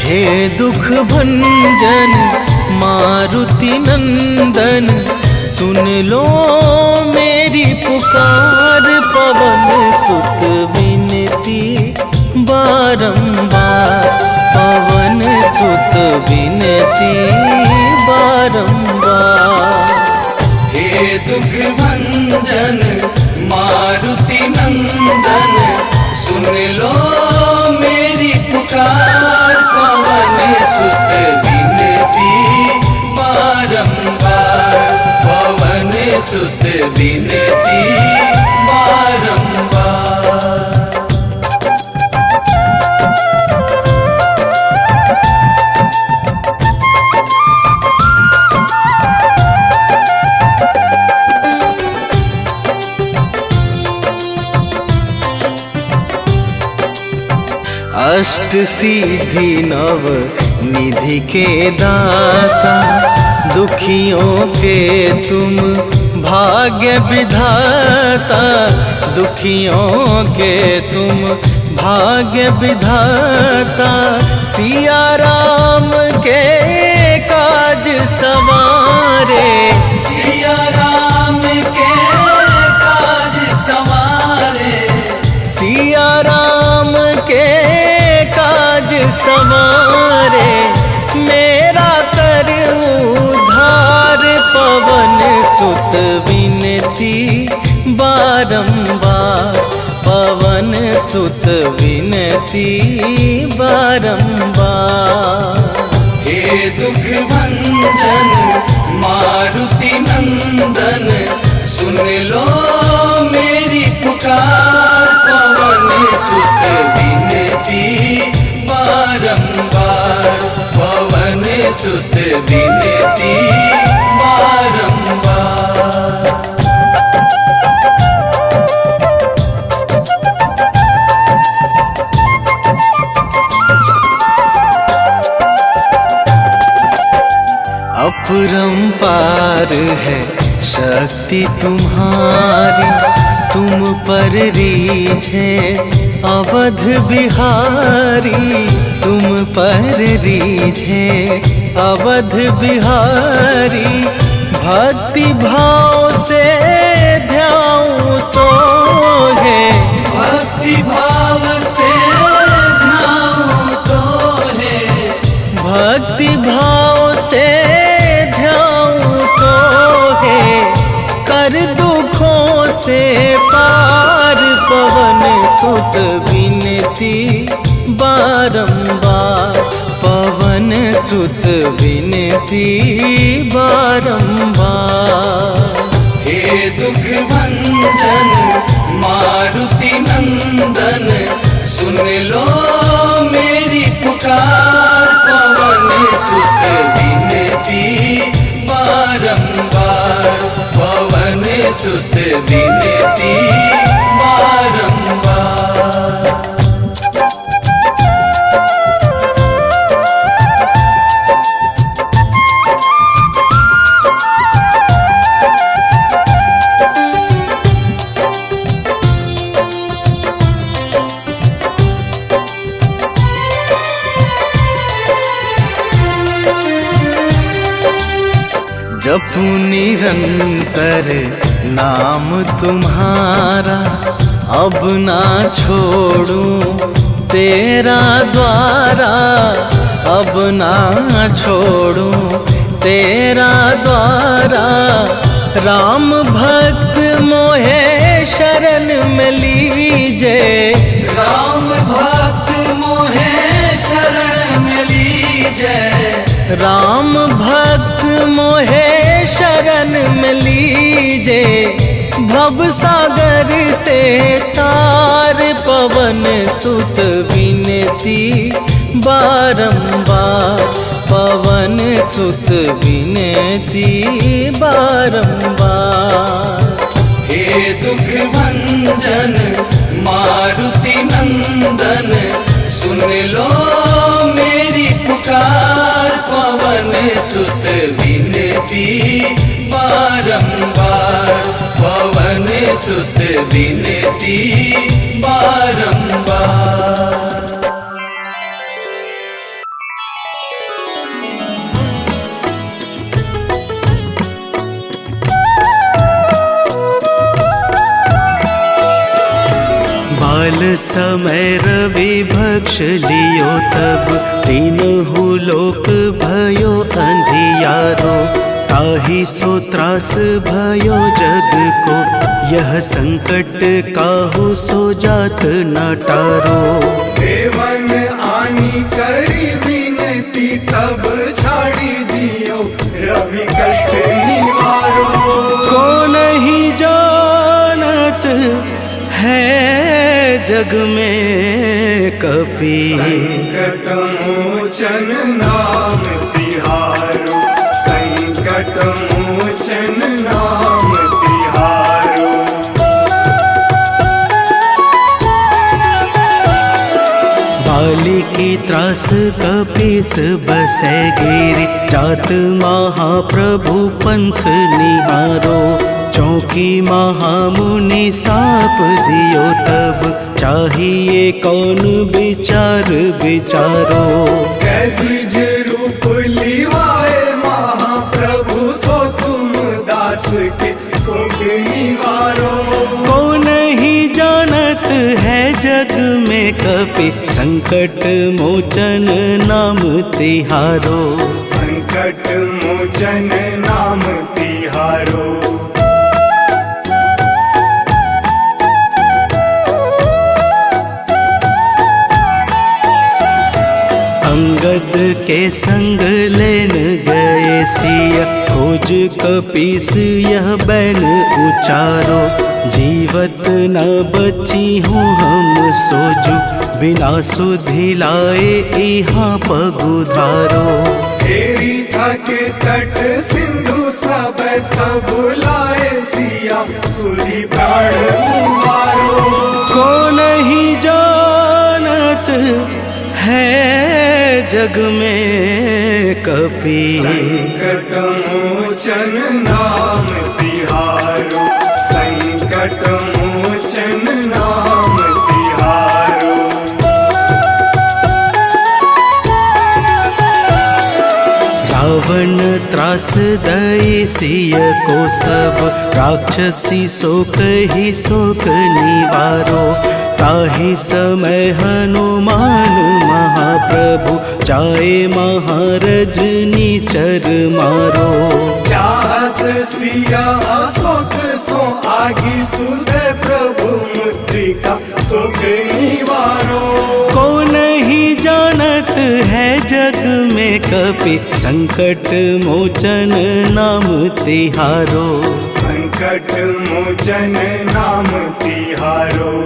हे दुख भंजन मारुति नंदन, सुन लो मेरी पुकार। पवन सुत विनती बारंबार, पवन सुत विनती बारंबार। हे दुख भंजन मारुति नंदन, सुन लो मेरी पुकार। पवन सुत विनती बारंबार, पवन सुत विनती बारंबार। अष्ट सिद्धि नव निधि के दाता, दुखियों के तुम भाग्य विधाता। दुखियों के तुम भाग्य विधाता, सिया राम के काज सवारे। सिया राम के काज सवारे, सिया राम के काज सवारे। मेरा कर उद्धार, पवन सुत विनती बारंबार, पवन सुत विनती बारंबार। हे दुख भंजन मारुति नंदन, सुन लो मेरी पुकार। पवन सुत विनती बारंबार, पवन सुत विनती बारंबार। अपरंपार है शक्ति तुम्हारी, तुम पर रीझे अवध बिहारी। तुम पर रीझे अवध बिहारी, भक्ति भाव से ध्याऊं तो है। भक्ति भाव से ध्याऊं तो है, भक्ति भाव से ध्याऊं तो है। कर दुखों से पार, पवन सुत विनती बारंबार, पवन सुत विनती बारंबार। हे दुख भंजन मारुति नंदन, सुन लो मेरी पुकार। पवन सुत विनती बारंबार, पवन सुत विनती बारंबार। जपू निरंतर नाम तुम्हारा, अब ना छोड़ूं तेरा द्वारा। अब ना छोड़ूं तेरा द्वारा। राम भक्त मोहे शरण में लीजे, राम भक्त मोहे शरण में लीजे। राम भक्त मोहे शरण में लीजे। भव सागर से तार, पवन सुत विनती बारंबार, पवन सुत विनती बारंबार। हे दुख भंजन मारुति नंदन, सुन लो मेरी पुकार। पवन सुत विनती बारंबार, पवन सुत विनती बारंबार। काल समय रवि भक्ष लियो तब, तीनहु लोक भयो अंधियारो। ताहि सो त्रास भयो जग को, यह संकट काहू सो जात न टारो। देवन आनी करी विनती, तब छाड़ी दियो रवि कष्ट निवारो। को नहीं जानत है जग में कपि, संकट मोचन नाम तिहारो, संकट मोचन नाम तिहारो। बाली की त्रास कपीस बसे गिरी, जात महाप्रभु पंथ निहारो। चौकी महामुनि साप दियो तब, चाहिए कौन विचार विचारो। कैदिज रूप लिवाए महाप्रभु, सो तुम दास के शोक निवारो। को नहीं जानत है जग में कपि, संकट मोचन नाम तिहारो। संकट मोचन नाम तिहारो। अंगद के संग लेन गए सिया, खोज कपीस यह बैन उचारो। जीवत न बची हूँ हम सोजू, बिना सुधि लाए यहाँ पगुधारो। तेरी थके तट सिंधु सब तब लाए सिया, सुधी प्राण उबारो। को नहीं जानत है जग में कपि, संकट मोचन नाम तिहारो, संकट मोचन नाम तिहारो। रावण त्रास दई सिय को सब, राक्षसी शोक ही शोक निवारो। ताहि समय हनुमान महाप्रभु, जाए महारजनी चर मारो। चाहत सिया अशोक सो आगी, सुदय प्रभु मुद्रिका शोक निवारो। को नहीं जानत है जग में कपि, संकट मोचन नाम तिहारो। संकट मोचन नाम तिहारो।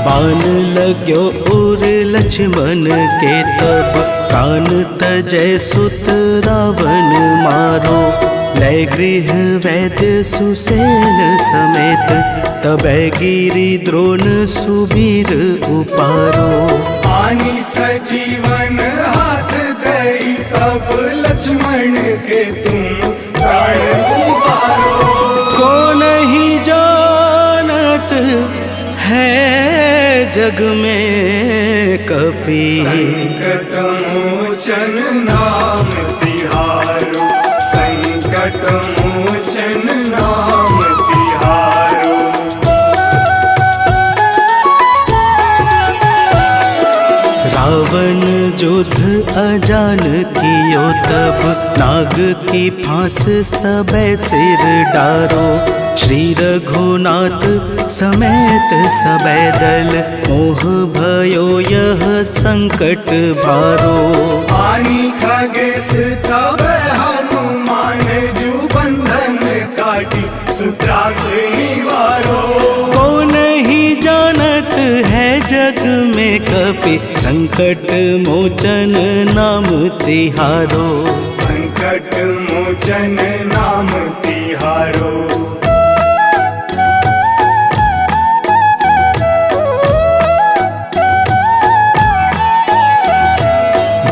बाण लाग्यो उर लक्ष्मण के तब, प्राण तजय सुत रावण मारो। लय गृह वैद्य सुसेन समेत, तबै गिरि द्रोण सुबीर उपारो। आनी सजीवन हाथ दई, तब लक्ष्मण के तुम प्राण उबारो। को नहीं जानत है जग में कपि, संकट मोचन नाम तिहारो, संकट मोचन नाम तिहारो। रावण युद्ध अजान कियो तब, नाग की फांस सबे सिर डारो। श्री रघुनाथ समेत सबे दल, मोह भयो यह संकट भारो। आनी खगेश तब हनुमान, जू बंधन काटी सुत्रास निवारो। को नहीं जानत है जग में कपि, संकट मोचन नाम तिहारो। संकट मोचन नाम तिहारो।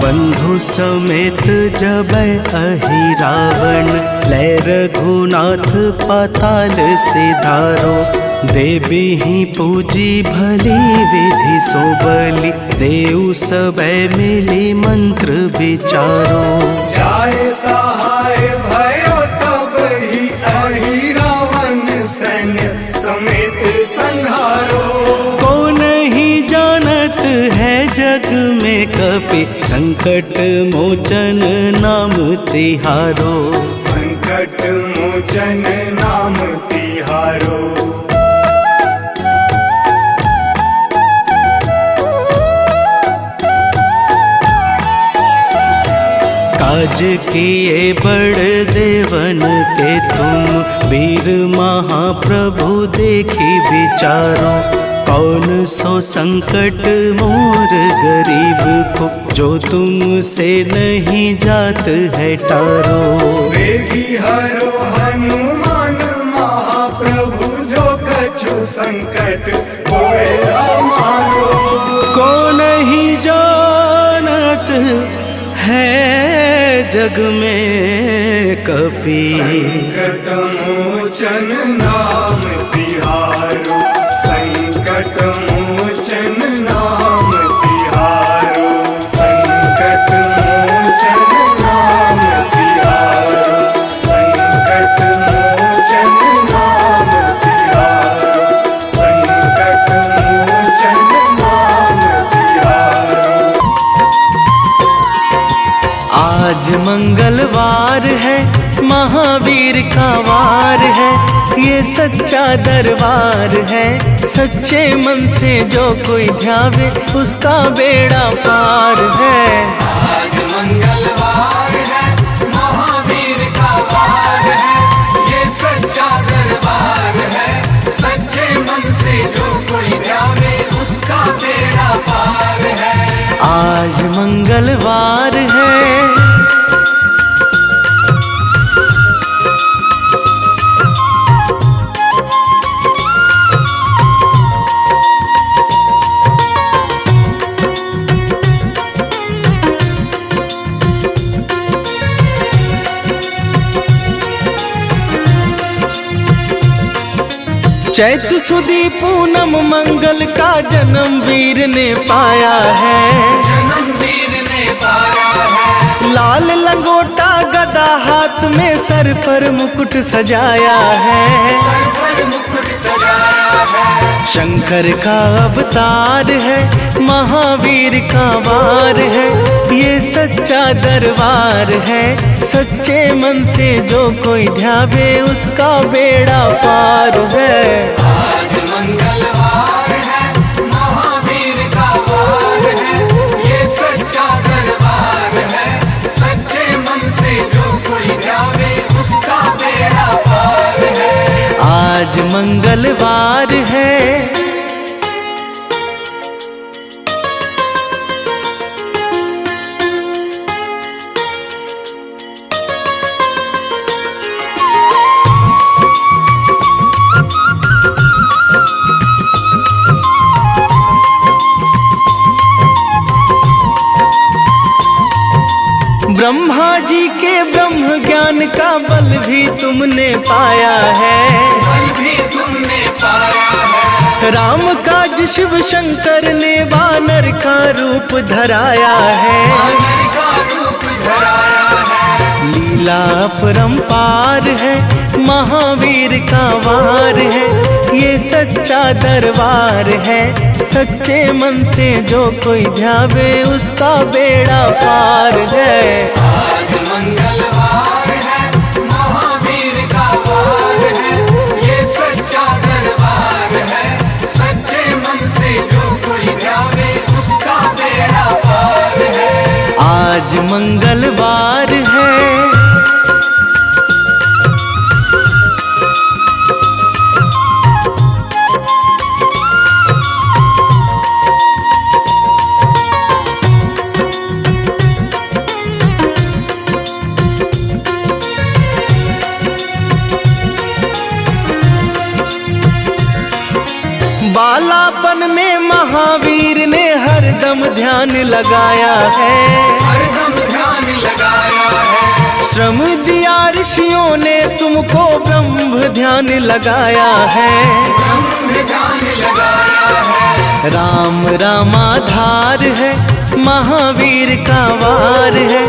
बंधु समेत जब अहि रावण, लय रघुनाथ पाताल सिधारो। देवी ही पूजी भली विधि सो बलि, देव सबे मिली मंत्र विचारो। जाय सहाय भयो तब ही अहि रावण सैन्य समेत संहारो। को नहीं जानत है जग में कपि, संकट मोचन नाम तिहारो। संकट मोचन नाम तिहारो। काज किए बड़ देवन के तुम, वीर महाप्रभु देखी विचारो। कौन सो संकट मोर गरीब को, जो तुमसे नहीं जात है टारो। वेगी हरो हनुमान महाप्रभु, जो कछु संकट होए हमारो। को नहीं जानत है जग में कपि, संकट मोचन नाम तिहारो। संकट मोचन नाम तिहारो। संकट मोचन नाम तिहारो। संकट मोचन नाम तिहारो। संकट मोचन नाम तिहारो। आज मंगलवार है, महावीर का वार है। ये सच्चा दरबार है, सच्चे मन से जो कोई ध्यावे उसका बेड़ा पार है। आज मंगलवार है, महावीर का वार है। ये सच्चा दरबार है, सच्चे मन से जो कोई ध्यावे उसका बेड़ा पार है। आज मंगलवार है। चैत सुदी पूनम मंगल का जन्म वीर ने पाया है। जन्म वीर ने पाया है। लाल लंगोटा गदा हाथ में, सर पर मुकुट सजाया है। सर पर मुकुट सजाया है। शंकर का अवतार है, महावीर का वार है। ये सच्चा दरबार है, सच्चे मन से जो कोई ध्यावे उसका बेड़ा पार है। आज मंगलवार है, महावीर का वार है। ये सच्चा दरबार है, सच्चे मन से जो कोई ध्यावे उसका बेड़ा पार है। आज मंगलवार है। ब्रह्मा जी के ब्रह्म ज्ञान का बल भी तुमने पाया है। बल भी तुमने पाया है। राम काज शिव शंकर ने वानर का रूप धराया है। वानर का रूप धराया है। लीला अपरंपार है, महावीर का वार है। ये सच्चा दरबार है, सच्चे मन से जो कोई ध्यावे उसका बेड़ा पार है। आज मंगलवार है, महावीर का वार है। ये सच्चा दरबार है, सच्चे मन से जो कोई ध्यावे उसका बेड़ा पार है। आज मंगलवार है। बालापन में महावीर ने हरदम ध्यान लगाया है। हरदम श्रम दिया ऋषियों ने तुमको, ब्रह्म ध्यान लगाया है। ब्रह्म ध्यान लगाया है। राम रामाधार है, महावीर का वार है,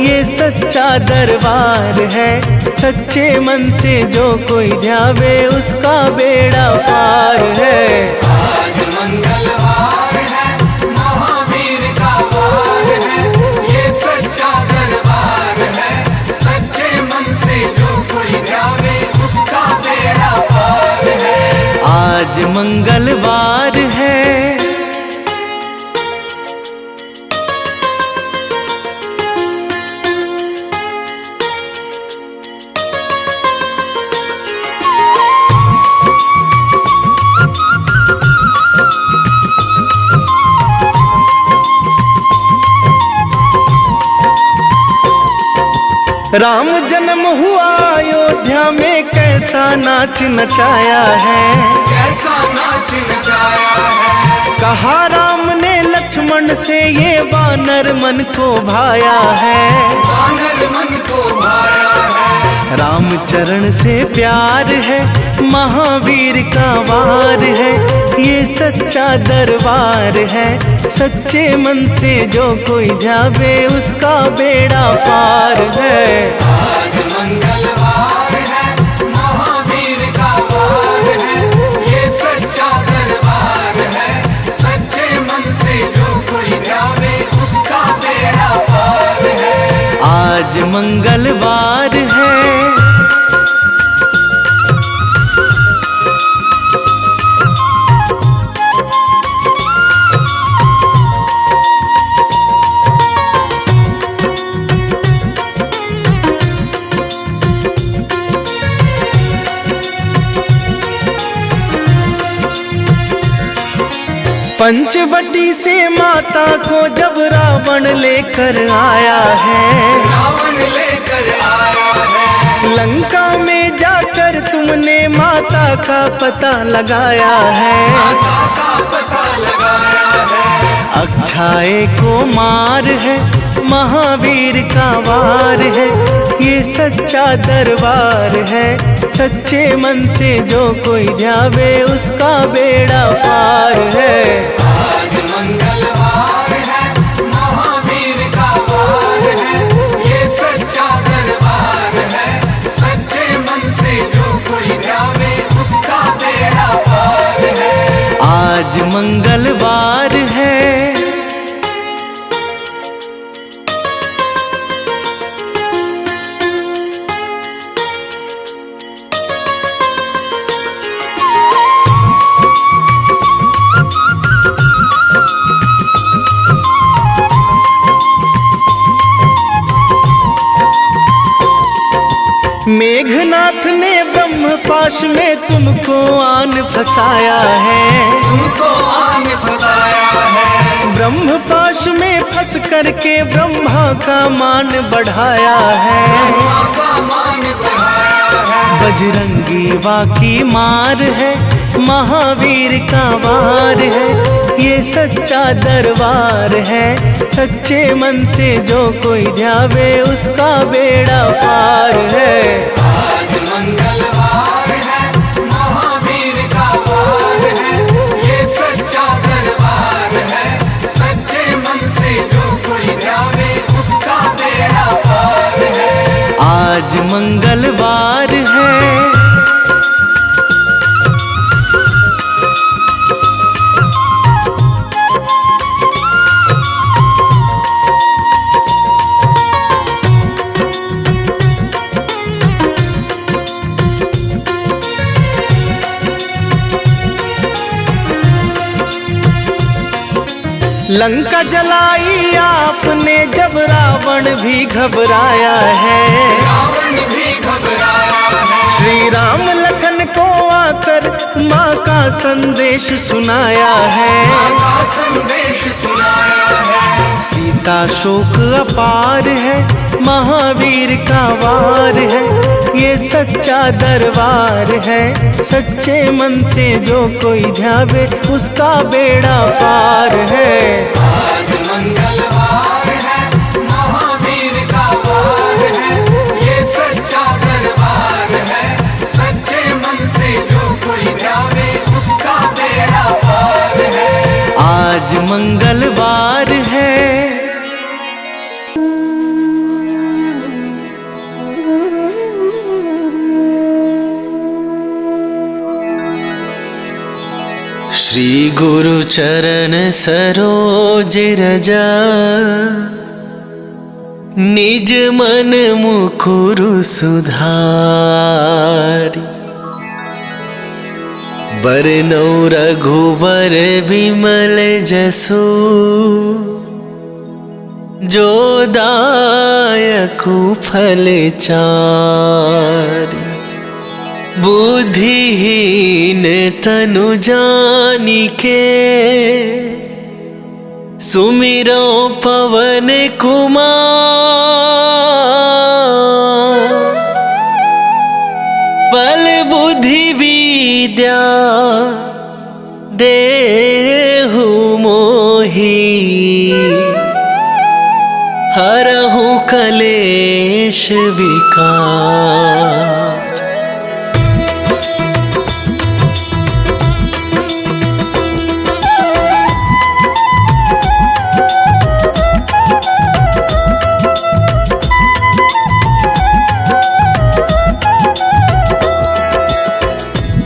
ये सच्चा दरबार है। सच्चे मन से जो कोई ध्यावे, उसका बेड़ा पार है। आज मंगलवार है, महावीर का वार है, ये सच्चा दरबार है। सच्चे मन से जो कोई ध्यावे, उसका बेड़ा पार है। आज मंगलवार है। राम जन्म हुआ अयोध्या में, कैसा नाच नचाया है। कैसा नाच नचाया है। कहा राम ने लक्ष्मण से, ये वानर मन को भाया है। वानर मन को भाया है। राम चरण से प्यार है, महावीर का वार है, ये सच्चा दरबार है। सच्चे मन से जो कोई ध्यावे, उसका बेड़ा पार है। आज मंगलवार है, महावीर का वार है, ये सच्चा दरबार है। सच्चे मन से जो कोई ध्यावे, उसका बेड़ा पार है। आज मंगलवार है। पंचवटी से माता को जब रावण लेकर आया है। रावण लेकर आया है। लंका में जाकर तुमने माता का पता लगाया है। माता का पता लगाया है। अक्षय को मार है, महावीर का वार है, ये सच्चा दरबार है। सच्चे मन से जो कोई ध्यावे, उसका बेड़ा पार है। आज मंगलवार है, महावीर का वार है, ये सच्चा दरबार है। सच्चे मन से जो कोई ध्यावे, उसका बेड़ा पार है। आज मंगलवार है। मेघनाथ ने ब्रह्म पाश में तुमको आन फंसाया है। तुमको आन फंसाया है। ब्रह्म पाश में फंस करके ब्रह्मा का मान बढ़ाया है। ब्रह्मा का मान बढ़ाया है। बजरंगी वाकी मार है, महावीर का वार है, ये सच्चा दरबार है। सच्चे मन से जो कोई ध्यावे, उसका बेड़ा पार है। आज मंगलवार है, महावीर का वार है, ये सच्चा दरबार है। सच्चे मन से जो कोई ध्यावे, उसका बेड़ा पार है। आज मंगलवार है। लंका जलाई आपने जब रावण भी घबराया है। रावण भी घबराया है। श्री राम लखन को आकर माँ का संदेश सुनाया है। माँ का संदेश सुनाया है। सीता शोक अपार है, महावीर का वार है, ये सच्चा दरबार है। सच्चे मन से जो कोई ध्यावे, उसका बेड़ा पार है। आज मंगलवार है, महावीर का वार है, श्री गुरु चरण सरोज रजा, निज मन मुकुरु सुधारी। बरनौ रघुबर बिमल जसु, जो दायकु फल चारि। बुद्धिहीन तनु जानिके, सुमिरो पवन कुमार। बल बुद्धि विद्या देहु मोहि, हरहु कलेश विकार।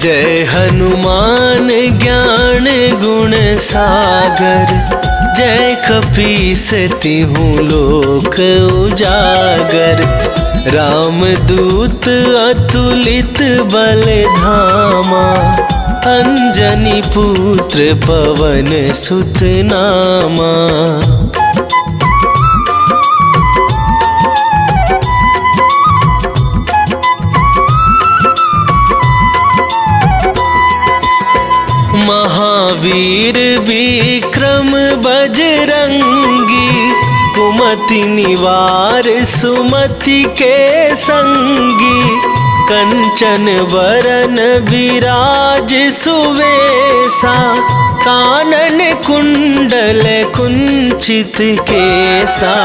जय हनुमान ज्ञान गुण सागर, जय कपीस तिहुँ लोक उजागर। रामदूत अतुलित बल धामा, अंजनी पुत्र पवन सुत नामा। महावीर विक्रम बजरंगी, कुमति निवार सुमति के संगी। कंचन बरन विराज सुवेशा, कानन कुंडल कुंचित केसा।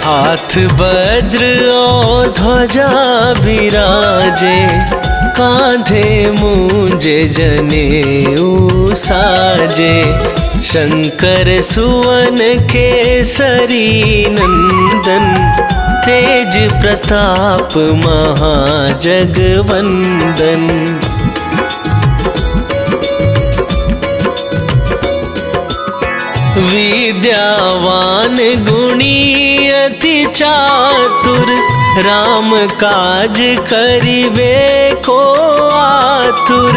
हाथ वज्र और ध्वजा विराजे, कांधे मूंजे जनेऊ साजे। शंकर सुवन केसरी नंदन, तेज प्रताप महाजगवंदन। विद्यावान गुणी अति चातुर, राम काज करिबे को आतुर।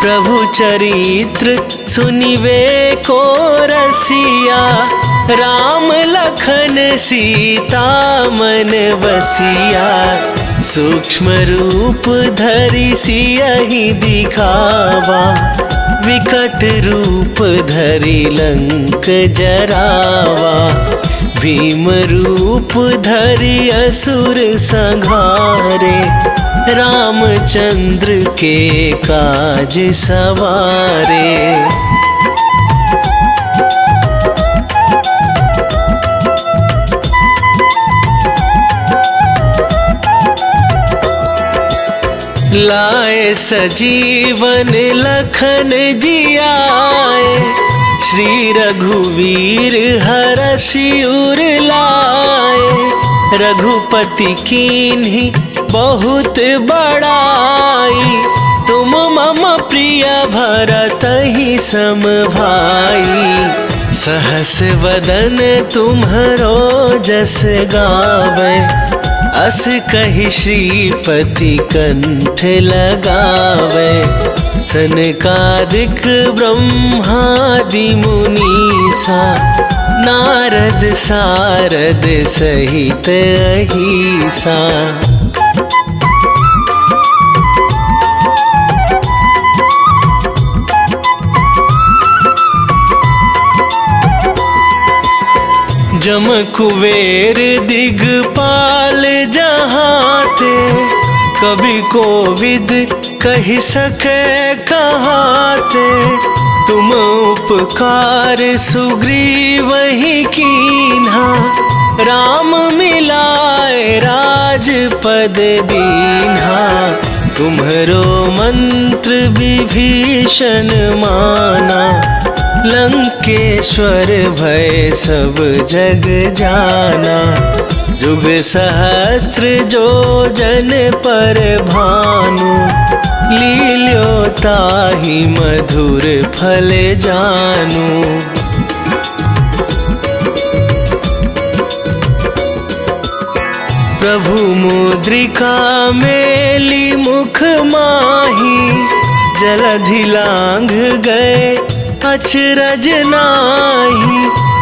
प्रभु चरित्र सुनिबे को रसिया, राम लखन सीता मन बसिया। सूक्ष्म रूप धरि सियहि दिखावा, विकट रूप धरि लंक जरावा। भीम रूप धरि असुर संहारे, रामचंद्र के काज सवारे। लाए सजीवन लखन जियाए, श्री रघुवीर हरषि उर लाए। रघुपति कीन्ही बहुत बड़ाई, तुम मम प्रिय भरतहि सम भाई। सहस वदन तुम्हरो जस गावे, अस कहि श्रीपति कंठ लगावे। सनकादिक ब्रह्मादि मुनीसा, नारद सारद सहित अहिसा। जम कुबेर दिगपाल जहाते, कवि कोविद कहि सके कहाते। तुम उपकार सुग्रीवहि कीन्हा, राम मिलाए राजपद दीन्हा। तुम्हरो मंत्र विभीषण माना, लंकेश्वर भय सब जग जाना। जुग सहस्त्र जो जन पर भानु, लील्यो ताहि मधुर फल जानू। प्रभु मुद्रिका मेली मुख माही, जलधि लांघ गए अचरज नाही।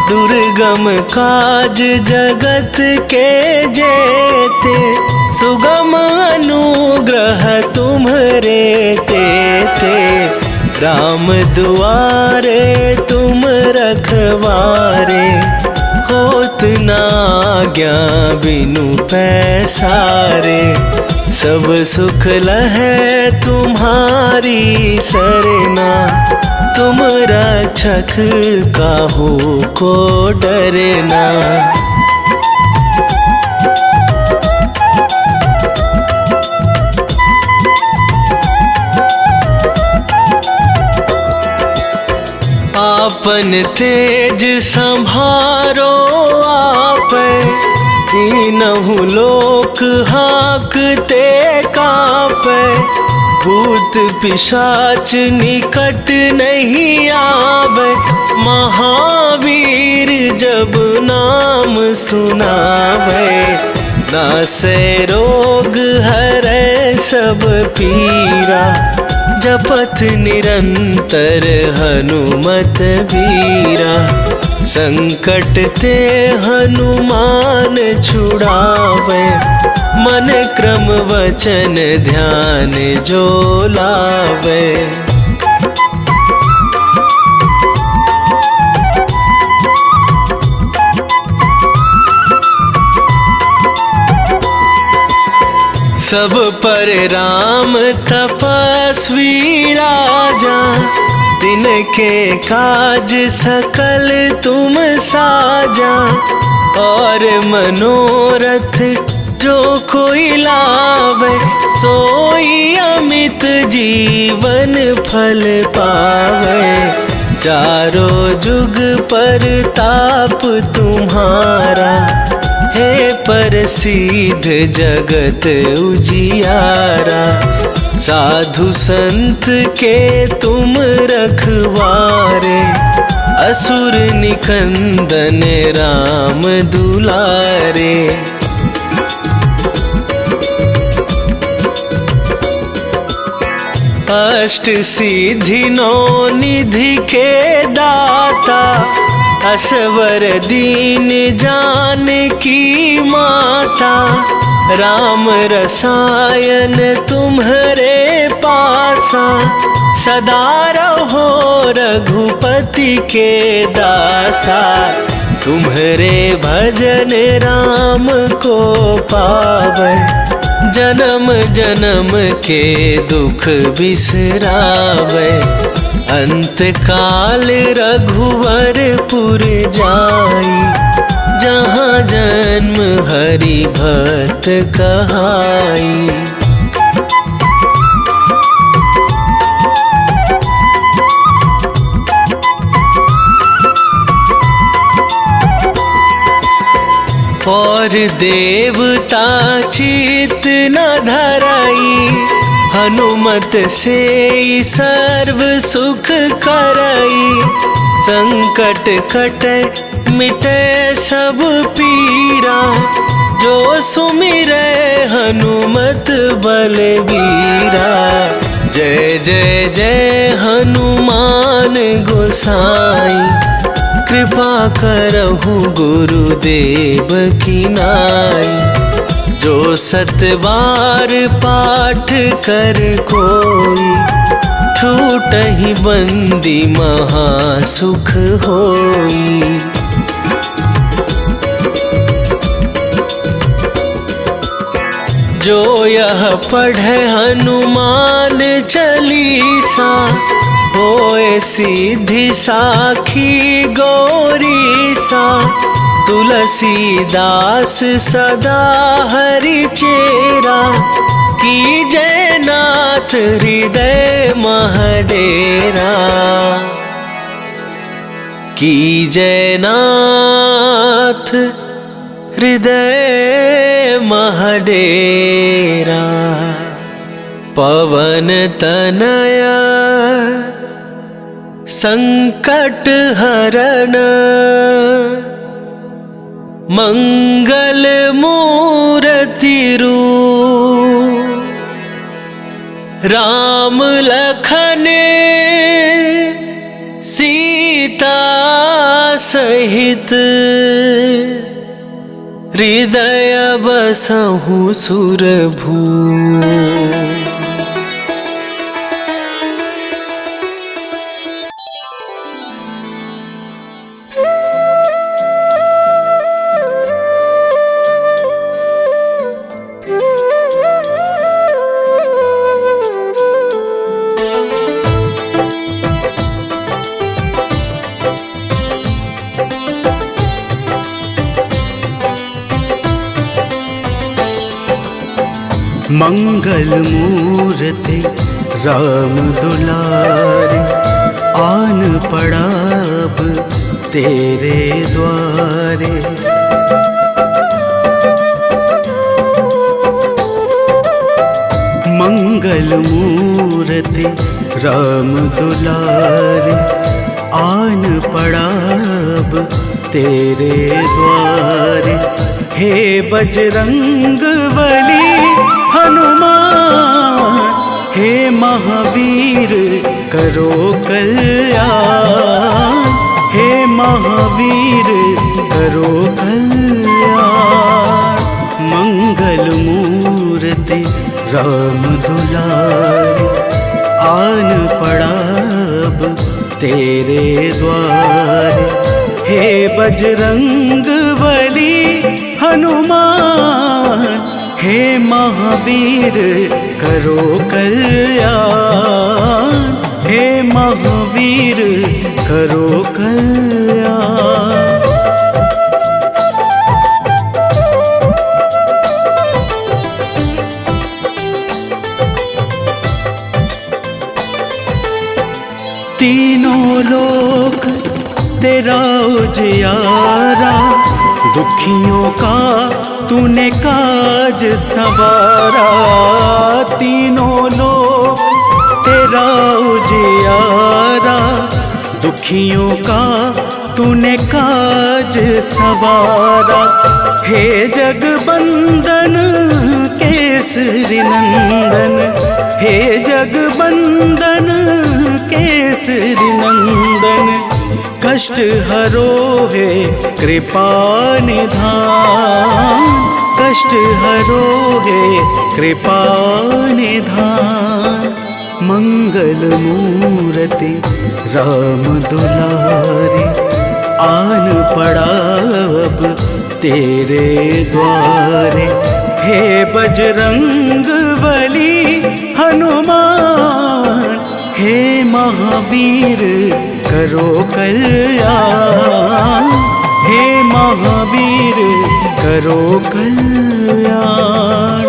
दुर्गम काज जगत के जेते, सुगम अनुग्रह तुम्हरे तेते। राम दुआरे तुम रखवारे, होत न आज्ञा बिनु पैसारे। सब सुख लहै तुम्हारी सरना, तुम रक्षक काहू को डरना। आपन तेज संभारो आप, तीनहु लोक हाँकते कापै। भूत पिशाच निकट नहीं आवे, महावीर जब नाम सुनावे। नासै रोग हरै सब पीरा, जपत निरंतर हनुमत वीरा। संकट ते हनुमान छुड़ावे, मन क्रम वचन ध्यान जो लावे। सब पर राम तपस्वी राजा, तिनके काज सकल तुम साजा। और मनोरथ जो कोई लावे, सोई अमित जीवन फल पावे। चारों जुग पर ताप तुम्हारा, हे प्रसिद्ध जगत उजियारा। साधु संत के तुम रखवारे, असुर निकंदन राम दुलारे। अष्ट सिद्धि नौ निधि के दाता, असवर दीन जानकी माता। राम रसायन तुम्हरे पासा, सदा रहो रघुपति के दासा। तुम्हरे भजन राम को पावै, जन्म जन्म के दुख बिसरावै। अंत काल रघुवरपुर जाई, जहाँ जन्म हरि भक्त कहाई। और देवता चित न धराई, हनुमत से सर्व सुख करई। संकट कटे मिटे सब पीरा, जो सुमिरै हनुमत बलबीरा। जय जय जय हनुमान गोसाई, कृपा करहु गुरुदेव की नाई। जो सतबार पाठ कर कोई, छूटहि बंदी महासुख होई। जो यह पढ़े हनुमान चालीसा, होए सिद्धि साखी गौरीसा। तुलसीदास सदा हरि चेरा, की जयनाथ हृदय महडेरा। की जयनाथ हृदय महडेरा। पवन तनया संकट हरन मंगल मूर्ति रूप। राम लखन सीता सहित हृदय बसहु सुरभू। मंगल मूर्ति राम दुलारे, आन पड़ा अब तेरे द्वारे। मंगल मूर्ति राम दुलारे, आन पड़ा अब तेरे द्वारे। हे बजरंग बली हनुमान, हे महावीर करो कल्याण। हे महावीर करो कल्याण। मंगल मूर्ति राम दुलारे, आन पड़ा अब तेरे द्वारे। हे बजरंग बली हनुमान, हे महावीर करो कल्याण। हे महावीर करो कल्याण। तीनों लोक तेरा उजियारा, दुखियों का तूने काज संवारा। तीनों लोक तेरा उजियारा, दुखियों का तूने काज संवारा। हे जगबंदन केसरी नंदन, हे जगबंदन केसरी नंदन। कष्ट हरो है कृपा निधान, कष्ट हरो है कृपा निधान। मंगल मूर्ति राम दुलारे, आन पड़ा अब तेरे द्वारे। हे बजरंग बली हनुमान, हे महावीर करो कल्याण। हे महावीर करो कल्याण।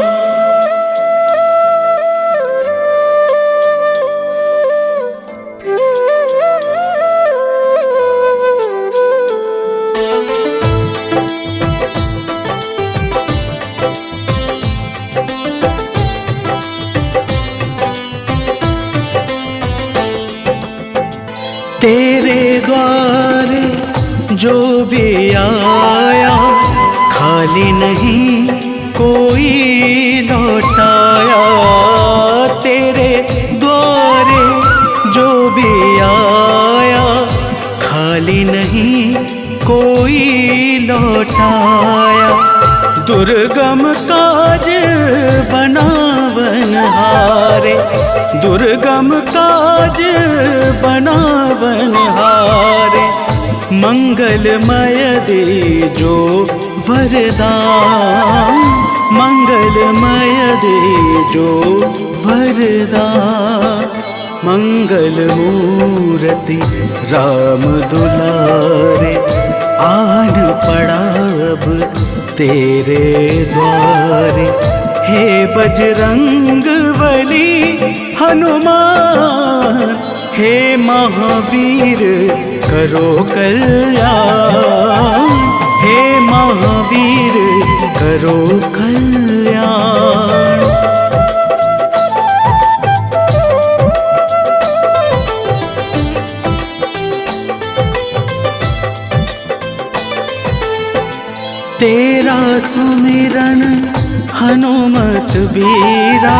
तेरे द्वारे जो भी आया, खाली नहीं कोई लौटाया। तेरे द्वारे जो भी आया, खाली नहीं कोई लौटाया। दुर्गम काज बनावनहारे, दुर्गम काज बनावनहारे। मंगलमय दे जो वरदान, मंगलमय दे जो वरदान। मंगल मूर्ति राम दुलारे, आन पड़ा अब तेरे द्वारे। हे बजरंग बली हनुमान, हे महावीर करो कल्याण, हे महावीर करो कल्याण। तेरा सुमिरन हनुमत बीरा,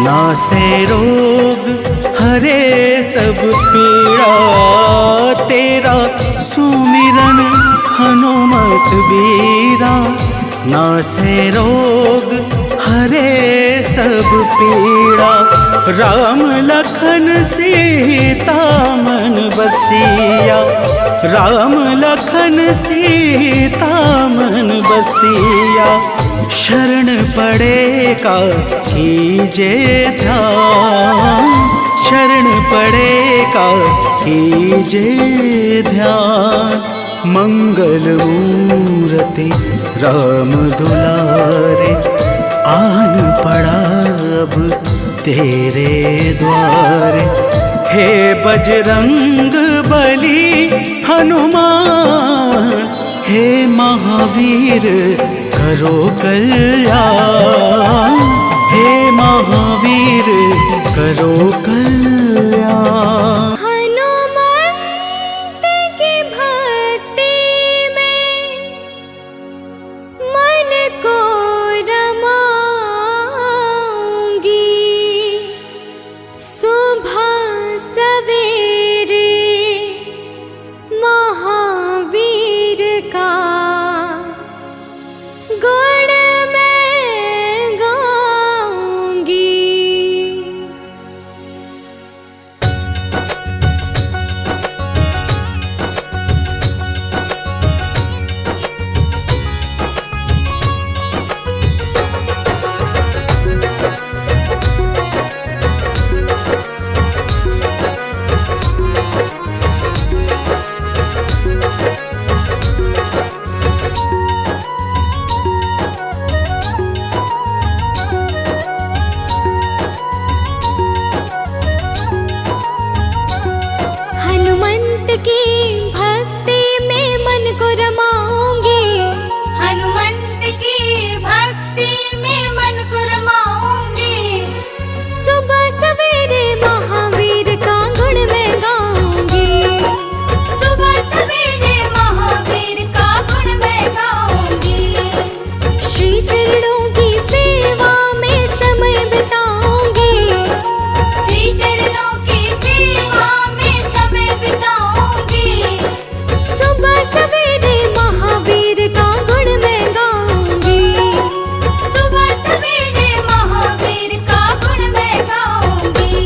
नासे रोग हरे सब पीड़ा। तेरा सुमिरन हनुमत बीरा, नासे रोग हरे सब पीड़ा। राम लखन सीता मन बसिया, राम लखन सीता मन बसिया। शरण पड़ेगा कीजे ध्यान, शरण पड़ेगा कीजे ध्यान। मंगल मूर्ति राम दुलारे, आन पड़ा अब तेरे द्वारे। हे बजरंग बली हनुमान, हे महावीर करो कल्याण, हे महावीर करो कल्याण। हनुमंत की भक्ति में मन को रमाऊंगी, सुबह सवेरे महावीर का गुण मैं गाऊंगी। हनुमंत की भक्ति में मन को रमाऊंगी, हनुमंत की भक्ति में मन को रमाऊंगी। सुबह सवेरे महावीर का गुण मैं गाऊंगी, सुबह सवेरे महावीर का गुण मैं गाऊंगी। श्री चरणों की सेवा में समय बिताऊंगी, श्री चरणों की सेवा में समय बिताऊंगी। सुबह सवेरे महावीर का गुण मैं गाऊंगी, सुबह सवेरे महावीर का गुण मैं गाऊंगी।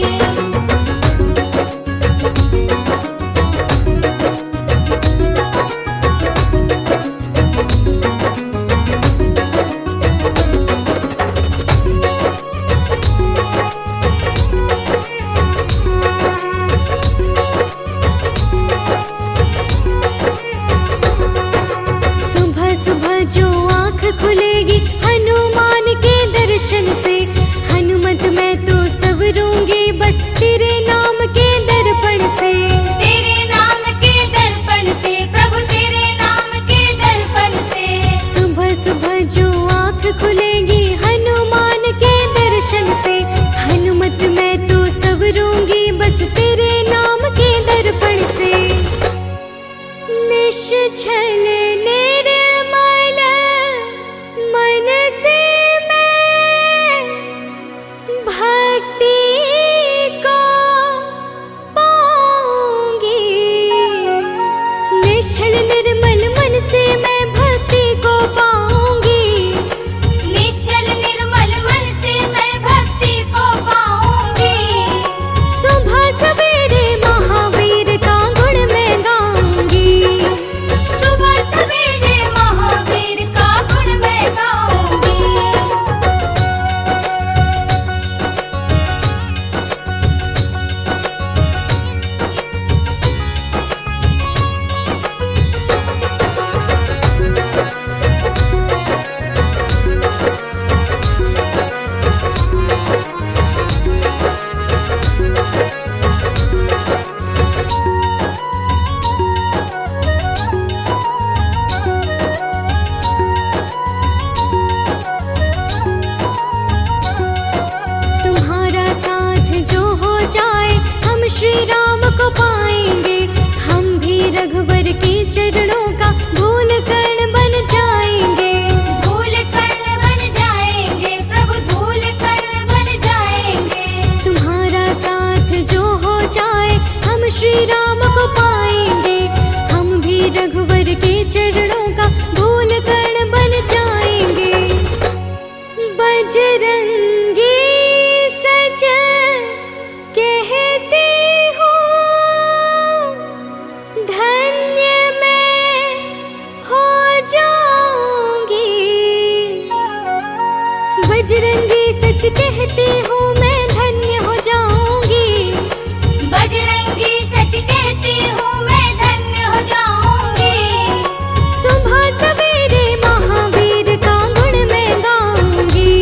सुबह सुबह जो आँख खुलेगी हनुमान के दर्शन से, हनुमत मैं तो संवरूंगी बस तेरे नाम के दर्पण से, तेरे नाम के दर्पण से, प्रभु तेरे नाम के दर्पण से। सुबह सुबह जो आँख खुलेगी हनुमान के दर्शन से, हनुमत मैं तो संवरूंगी बस तेरे नाम के दर्पण से। निश्चल निर्मल मन से मैं भक्ति को पाऊंगी, निश्चल निर्मल मन से मैं भक्ति को पाऊंगी, निश्चल निर्मल मन से मैं भक्ति को पाऊंगी। सुबह सवेरे महावीर का गुण मैं गाऊंगी, सुबह सवेरे महावीर का गुण मैं गाऊंगी। पाएंगे। हम भी रघुवर के चरणों का धूल कण बन जाएंगे। धूल कण बन जाएंगे प्रभु, धूल कण बन जाएंगे। तुम्हारा साथ जो हो जाए हम श्री राम को पाएंगे। हम भी रघुवर के चरणों का धूल कण बन जाएंगे। बजरंगी सज कहते हो धन्य मैं हो जाऊंगी। बजरंगी सच कहते हो मैं धन्य हो जाऊंगी। बजरंगी सच कहते हो मैं धन्य हो जाऊंगी। सुबह सवेरे महावीर का गुण मैं गाऊंगी।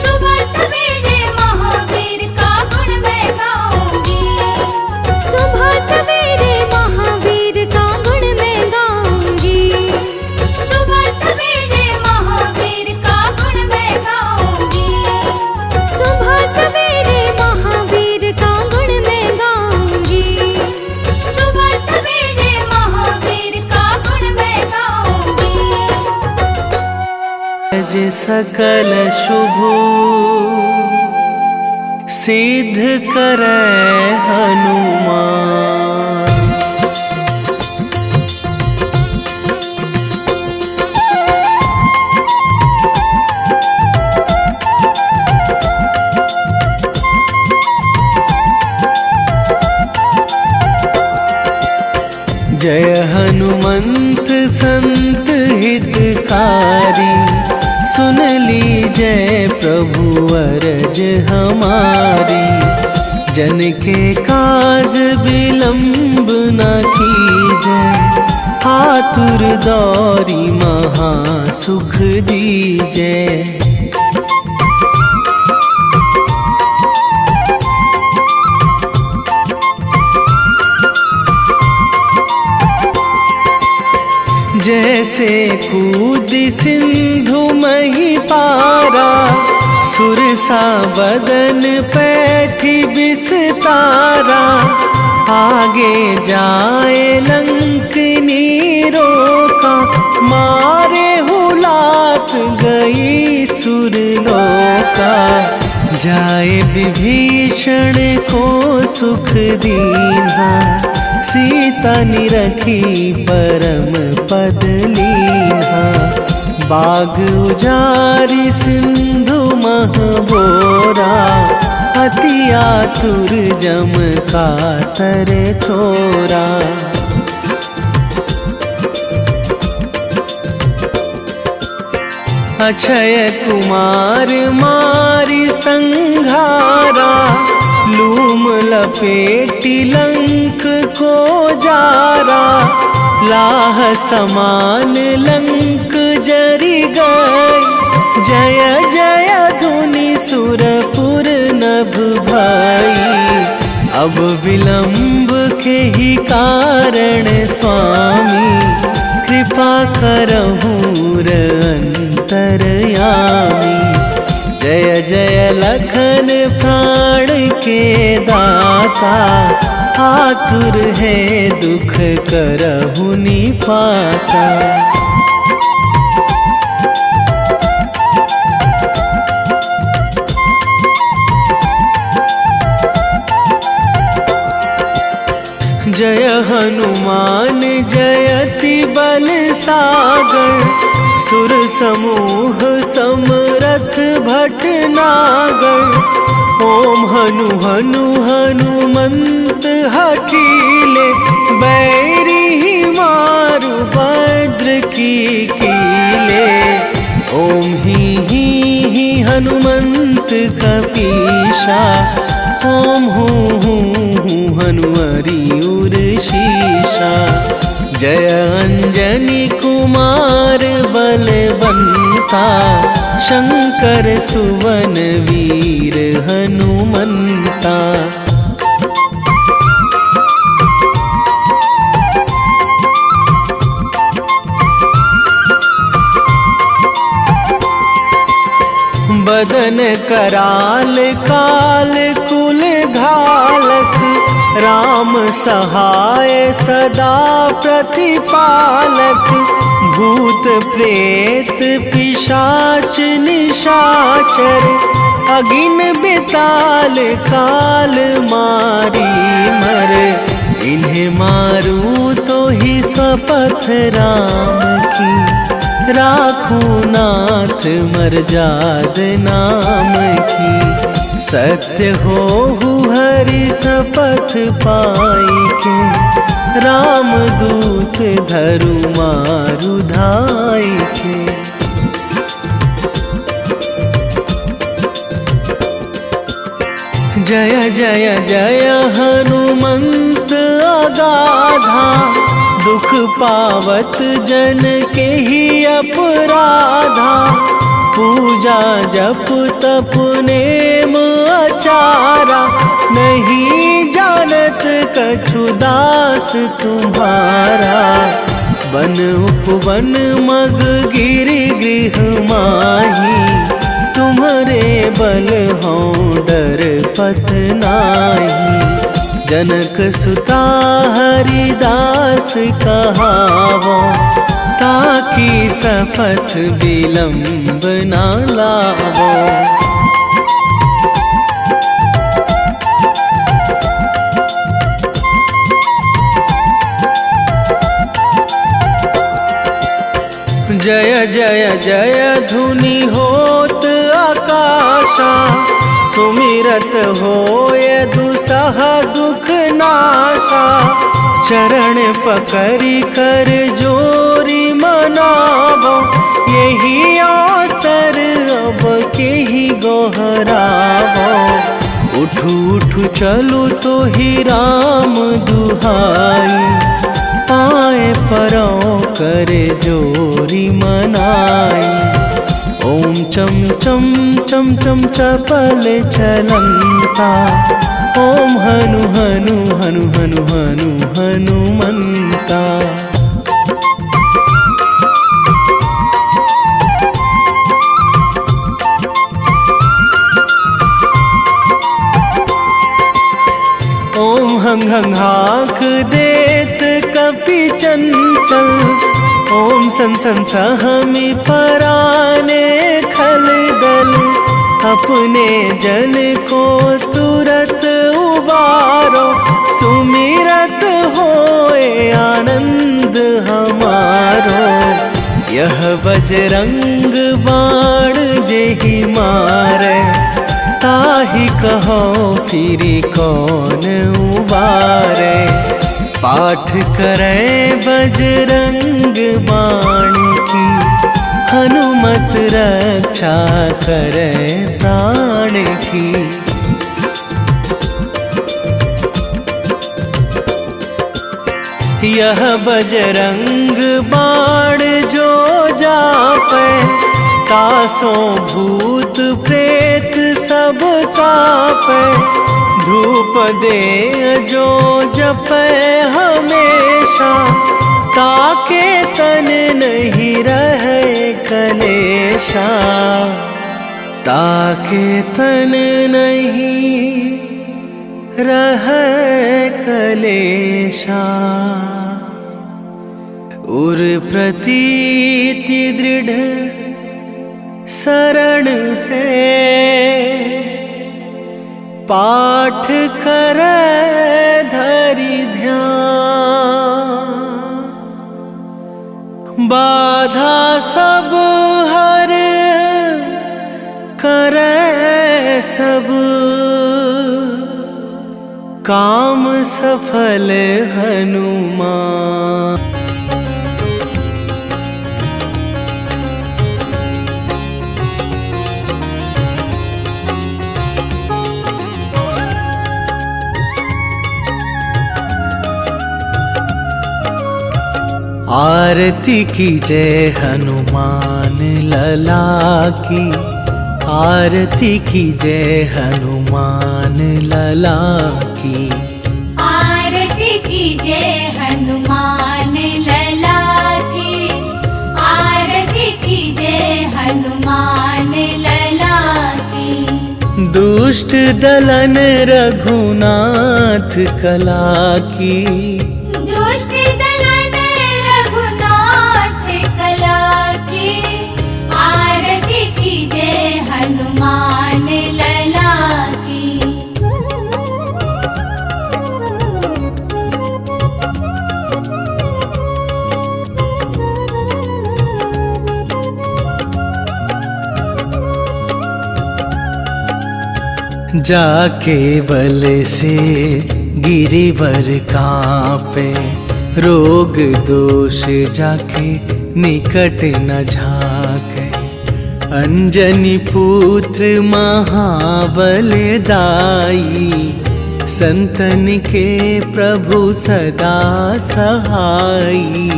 सुबह सवेरे महावीर का गुण मैं गाऊंगी। सुबह सवेरे महावीर का गुण मैं गाऊंगी। सुबह सवेरे महावीर का गुण मैं गाऊंगी। सुबह सवेरे महावीर का गुण मैं गाऊंगी। सुबह सवेरे महावीर का गुण मैं गाऊंगी। जे सकल शुभ सिद्ध करे हनुमान। जय हनुमंत संत हितकारी, सुन लीजय प्रभु अरज हमारी। जन के काज विलंब न कीजय, आतुर दौरी महा सुख दीजय। जैसे कूद सिंधु मही पारा, सुरसा बदन पैठी बिस्तारा। आगे जाए लंकनी रोका, मारे हुलात गई सुरलोका। जाए विभीषण को सुख दीन्हा, सीता निरखी परम पद लीन्हा। बाग उजारी सिंधु महबोरा, अति आतुर जम कातर थोरा। अक्षय कुमार मारी संघारा, लूम लपेटी लंक को जारा। लाह समान लंक जरी गई, जय जय धुनि सुरपुर नभ भई। अब विलंब के ही कारण स्वामी, कृपा करहूँ अंतरयामी। जय जय लखन प्राण के दाता, आतुर है दुख करहु निपाता। जय हनुमान जयति बल सागर, सुर समूह समरथ भटनागर। ओम हनु हनु हनुमंत हठीले, बैरी मारु भद्र की कीले। ओम ही हनुमंत कपीशा, ओम हूँ हनुमरी उर शीशा। जय अंजनी कुमार बलवंता, शंकर सुवन वीर हनुमंता। बदन कराल काल कुल घालक, राम सहाय सदा प्रतिपालक, भूत प्रेत पिशाच निशाचर, अगिन बिताल काल मारी मर, इन्हें मारूं तो ही शपथ राम की, राखूं नाथ मर्याद नाम की, सत्य हो हरि शपथ पाई के, राम दूत धरु मारु धाई के। जय जय जय हनुमंत अगाधा, दुख पावत जन के ही अपराधा, पूजा जप तप नेम आचारा, नहीं जानत कछु दास तुम्हारा, वन उपवन मग गिरि गृह माही, तुम्हारे बल हो डर पत नाही, जनक सुता हरिदास कहावो, ताकि शपथ विलंब ना लावो। जय जय जय धुनि होत आकाशा, सुमिरत होय दुसह दुख नाशा, चरण पकड़ी कर जोरी मनावो, यही अवसर अब के ही गोहरावो, उठू उठू चलू तो ही राम दुहाई, पाए परो करे जोरी मनाई, ओम चम चम चम चम चपल चलंता, ओम हनु हनु हनु हनु हनु हनुमंता। ओम हंग हंग हाक देत कपि चंचल, ओम सन सन सहमी पराने खल दल, अपने जन को तुरत उबारो, सुमिरत होए आनंद हमारो, यह बजरंग बाण जेहि मारे, ताहि कहो फिरि कौन उबारे, पाठ करे बजरंग बाण की, हनुमत रक्षा करे प्राण की। यह बजरंग बाण जो जापे, तासों भूत प्रेत सब कापे, धूप दे जो जपे हमेशा, ताके तन नहीं रहे कलेशा, ताके तन नहीं रहे कलेशा। उर प्रतीति दृढ़ शरण है, पाठ करे धरि ध्यान, बाधा सब हर करे सब, काम सफल हनुमान। आरती कीजय हनुमान लला की, आरती कीजय हनुमान लला की, आरती कीजय हनुमान लला की, आरती कीजय हनुमान लला की। दुष्ट दलन रघुनाथ कला की, दुष्ट दलन रघुनाथ कला की, आरती कीजे हनुमान लला की। जाके बल से गिरिवर कांपे, रोग दोष जाके निकट न झाके। अंजनी पुत्र महाबल दाई, संतन के प्रभु सदा सहाई।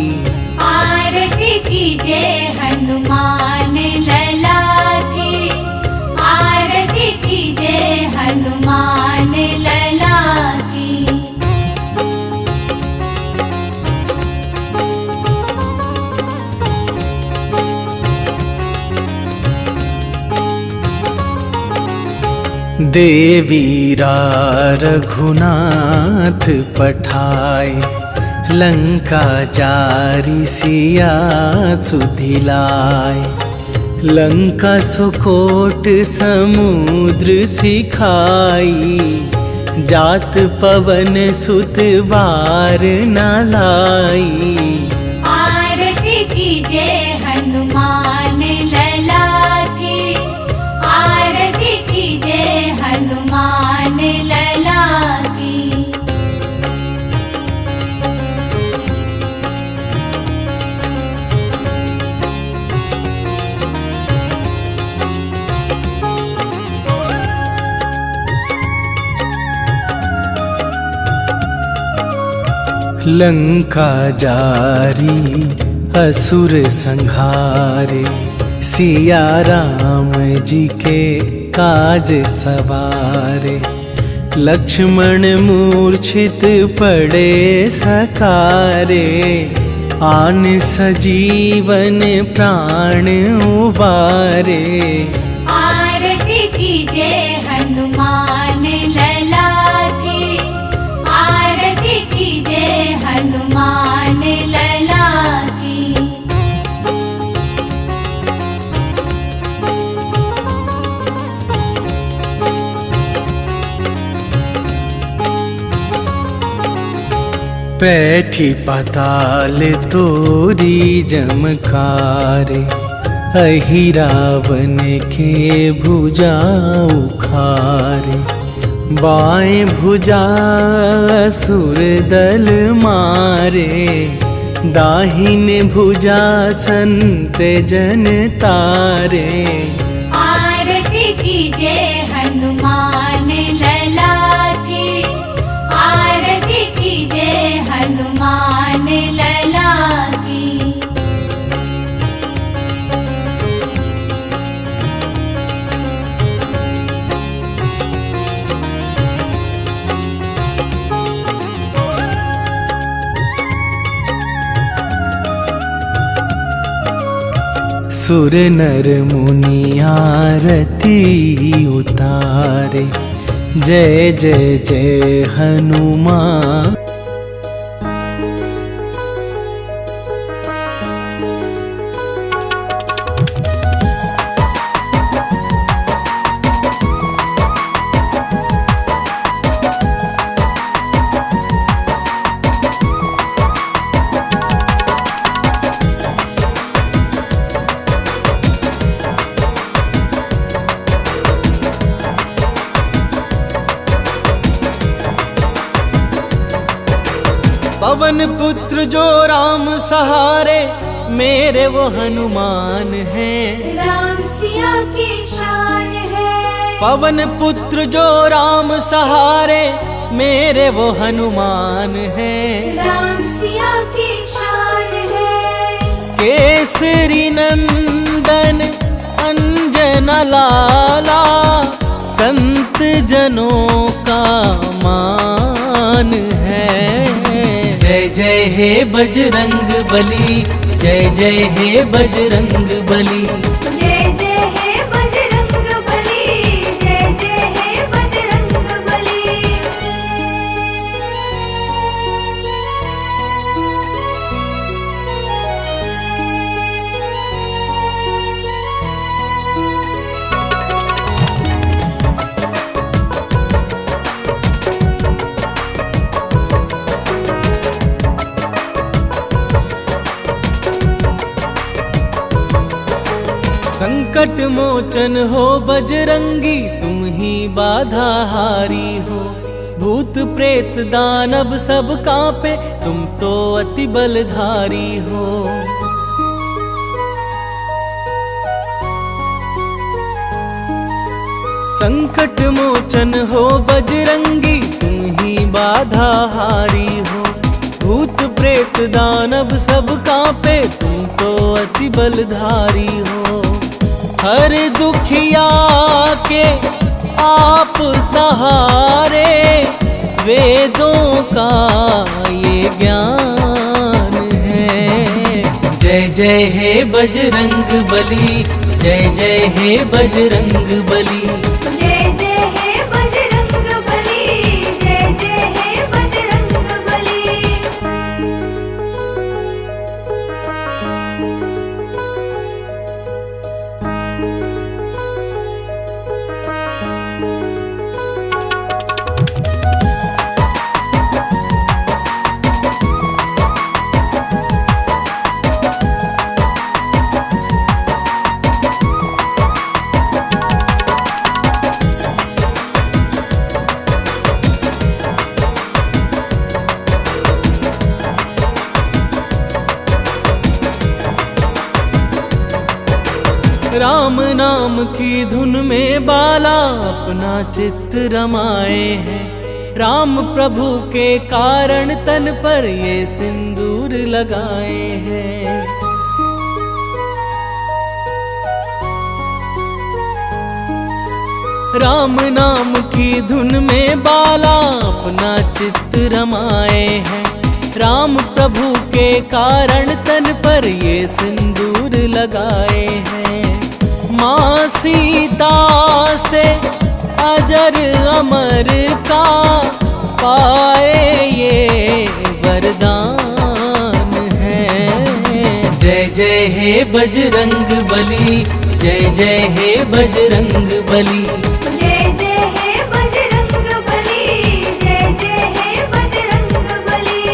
आरती कीजे हनुमान लला की, आरती कीजे हनुमान लला की। देवीरा रघुनाथ पठाए, लंका जारी सिया सुधिलाए। लंका सुकोट समुद्र सिखाई, जात पवन सुत बार न लाई। आरती कीजे हनुमान लला की, आरती कीजे हनुमान लला की। लंका जारी असुर संहारे, सिया राम जी के काज सवारे। लक्ष्मण मूर्छित पड़े सकारे, आन सजीवन प्राण उबारे। आरती कीजे हनुमान लला की, आरती कीजे हनुमान लला की। पैठी पाताल तोरी जमकारे, अहि रावण के भुजा उखारे। बाएं भुजा असुर दल मारे, दाहिन भुजा संत जन तारे। आरती कीजे हनुमान लला की, आरती कीजे हनुमान लला की। सुर नर मुनि आरती उतारे, जय जय जय हनुमान। पवन पुत्र जो राम सहारे, मेरे वो हनुमान हैं। राम सिया की शान है। पवन पुत्र जो राम सहारे, मेरे वो हनुमान हैं। राम सिया की शान है। केसरी नंदन अंजना लाला, संत जनों का मान है। जय जय हे बजरंग बली, जय जय हे बजरंग बली। जय जय हे बजरंग बली, जय जय हे संकट मोचन हो बजरंगी, तुम ही बाधा हारी हो। भूत प्रेत दानव सब कांपे, तुम तो अति बलधारी हो। संकट मोचन हो बजरंगी, तुम ही बाधा हारी हो। भूत प्रेत दानव सब कांपे, तुम तो अति बलधारी हो। हर दुखिया के आप सहारे, वेदों का ये ज्ञान है। जय जय हे बजरंग बली, जय जय हे बजरंग बली। जय जय हे बजरंग बली, जय जय हे बजरंग बली। राम नाम की धुन में बाला अपना चित्त रमाए हैं। राम प्रभु के कारण तन पर ये सिंदूर लगाए हैं। राम नाम की धुन में बाला अपना चित्त रमाए हैं। राम प्रभु के कारण तन पर ये सिंदूर लगाए हैं। माँ सीता से अजर अमर का पाए ये वरदान है। जय जय हे बजरंग बली, जय जय हे बजरंग बली। जय जय हे बजरंग बली, जय जय हे बजरंग बली।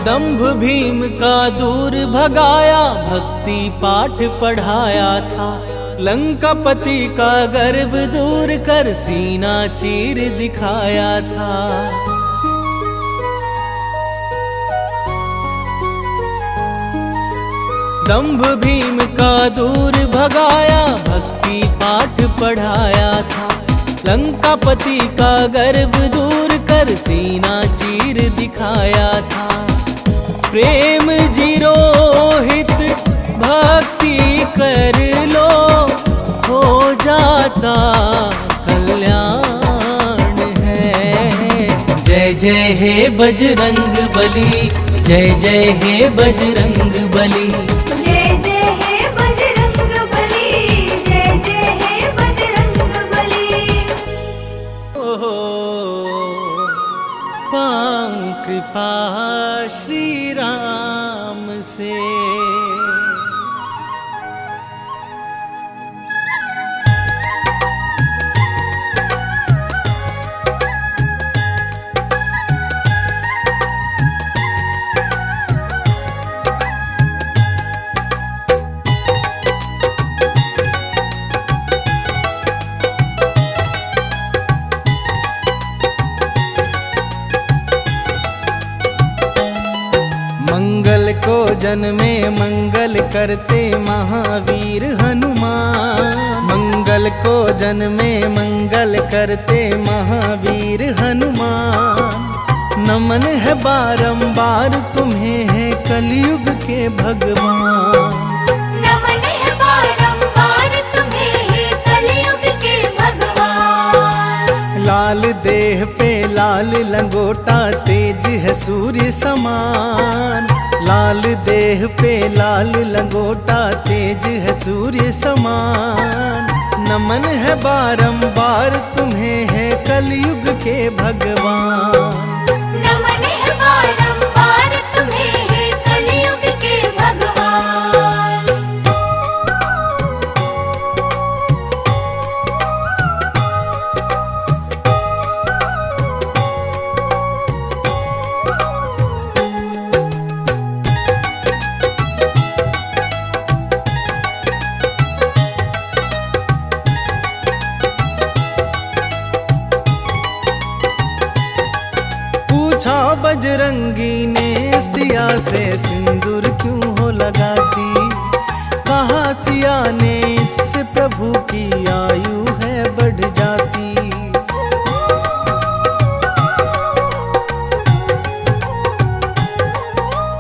दंभ भीम का दूर भगाया, भक्ति पाठ पढ़ाया था। लंकापति का गर्व दूर कर सीना चीर दिखाया था। दंभ भीम का दूर भगाया, भक्ति पाठ पढ़ाया था। लंकापति का गर्व दूर कर सीना चीर दिखाया था। प्रेम जीरोहित भक्ति कर लो, हो जाता कल्याण है। जय जय हे बजरंग बली, जय जय हे बजरंग बली। जय जय हे बजरंग बली, जय जय हे बजरंग बली। ओहो पाऊं कृपा श्री राम से। मंगल को जन्मे मंगल करते महावीर हनुमान। मंगल को जन्मे मंगल करते महावीर हनुमान। नमन है बारंबार तुम्हें है कलयुग के भगवान। नमन है बारंबार तुम्हें है कलयुग के भगवान। लाल देह पे लाल लंगोटा तेज है सूर्य समान। लाल देह पे लाल लंगोटा तेज है सूर्य समान। नमन है बारंबार तुम्हें है कलयुग के भगवान। बजरंगी ने सिया से सिंदूर क्यों हो लगाती, कहा सिया ने इससे प्रभु की आयु है बढ़ जाती।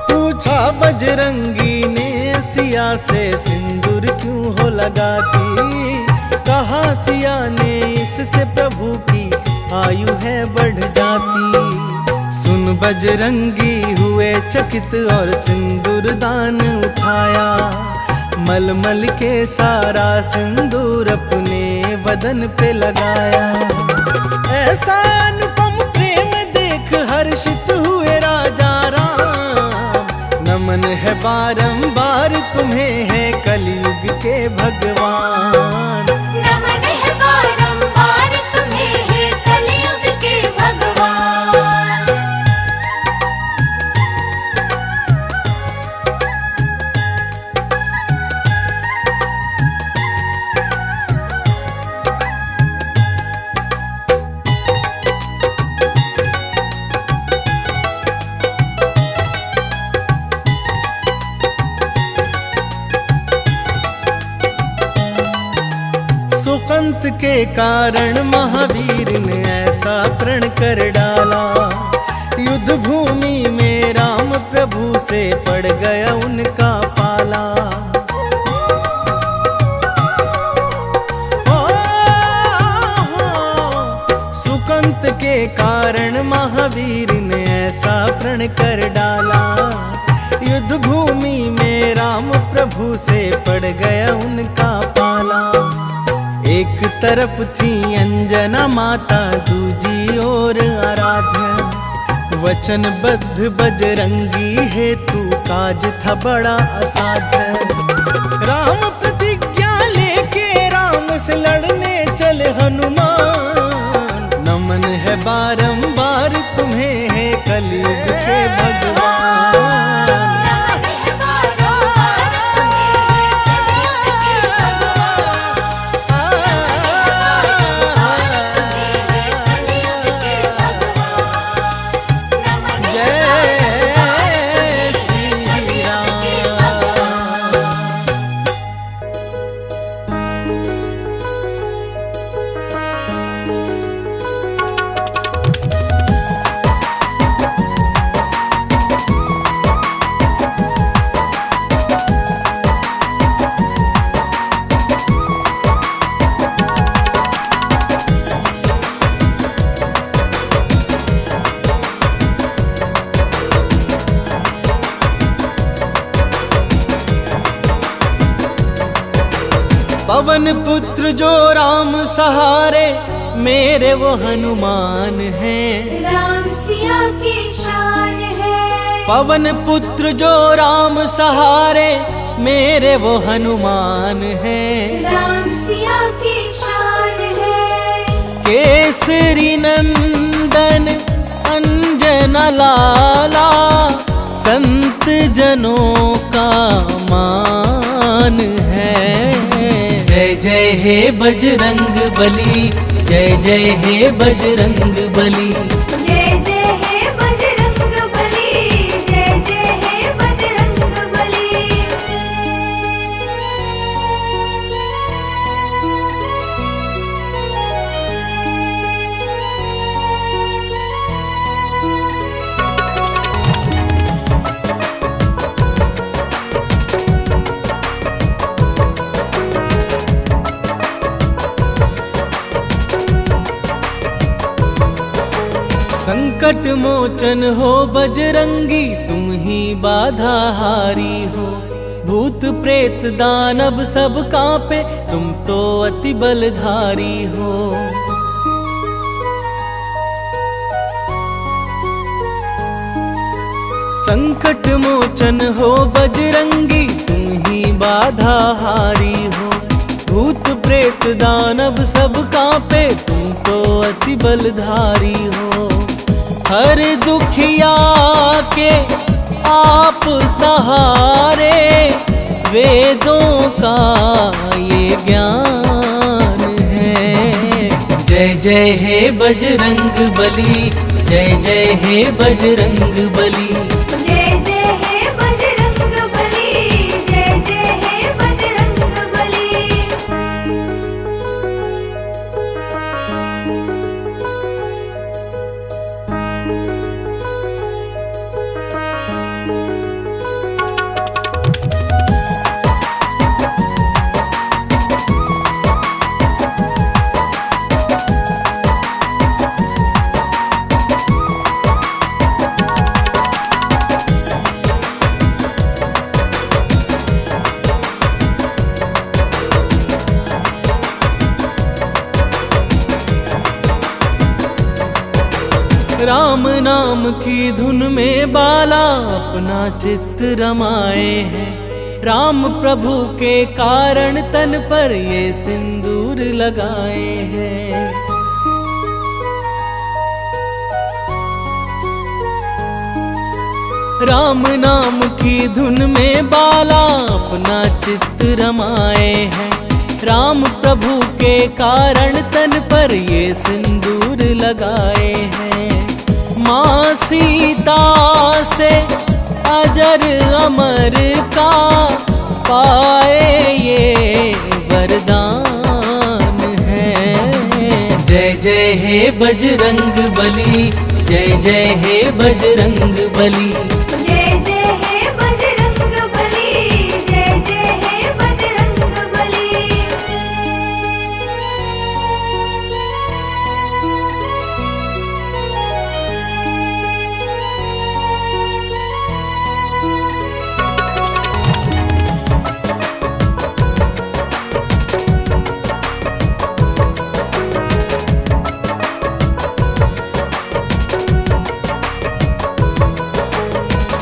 पूछा बजरंगी ने सिया से सिंदूर क्यों हो लगाती, कहा सिया ने इससे प्रभु की आयु है बढ़ जाती। सुन बजरंगी हुए चकित और सिंदूर दान उठाया, मलमल के सारा सिंदूर अपने बदन पे लगाया। ऐसा अनुपम प्रेम देख हर्षित हुए राजा राम, नमन है बारंबार तुम्हें है कलयुग के भगवान। नमन है बारंबार तुम्हें है कलयुग के भगवान। सुकंत के कारण महावीर ने ऐसा प्रण कर डाला, युद्ध भूमि में राम प्रभु से पड़ गया उनका पाला। सुकंत के कारण महावीर ने ऐसा प्रण कर डाला, युद्ध भूमि में राम प्रभु से पड़ गया उनका पाला। एक तरफ थी अंजना माता दूजी ओर आराध्या, वचनबद्ध बजरंगी हेतु काज था बड़ा असाध्य। राम प्रतिज्ञा लेके राम से लड़ने चले हनुमान, नमन है बारंबार तुम्हें है कलयुग के भगवान। नमन है बारंबार जय श्री राम। पवन पुत्र जो राम सहारे मेरे वो हनुमान हैं। राम सिया की शान है। पवन पुत्र जो राम सहारे मेरे वो हनुमान हैं। राम सिया की शान है। केसरी नंदन अंजना लाला संत जनों का मान है। जय जय हे बजरंग बली, जय जय हे बजरंग बली। जय जय हे बजरंग बली, जय जय हे बजरंग बली। संकट मोचन हो बजरंगी तुम ही बाधा हारी हो। भूत प्रेत दानव सब कांपे तुम तो अति बलधारी हो। संकट मोचन हो बजरंगी तुम ही बाधा हारी हो। भूत प्रेत दानव सब कांपे तुम तो अति बलधारी हो। हर दुखिया के आप सहारे वेदों का ये ज्ञान है। जय जय हे बजरंग बली, जय जय हे बजरंग बली। जय जय हे बजरंग बली, जय जय हे बजरंग बली। राम नाम की धुन में बाला अपना चित्त रमाए हैं। राम प्रभु के कारण तन पर ये सिंदूर लगाए हैं। राम नाम की धुन में बाला अपना चित्त रमाए हैं। राम प्रभु के कारण तन पर ये सिंदूर लगाए हैं। माँ सीता से अजर अमर का पाए ये वरदान है। जय जय हे बजरंग बली, जय जय हे बजरंग बली। जय जय हे बजरंग बली, जय जय हे बजरंग बली।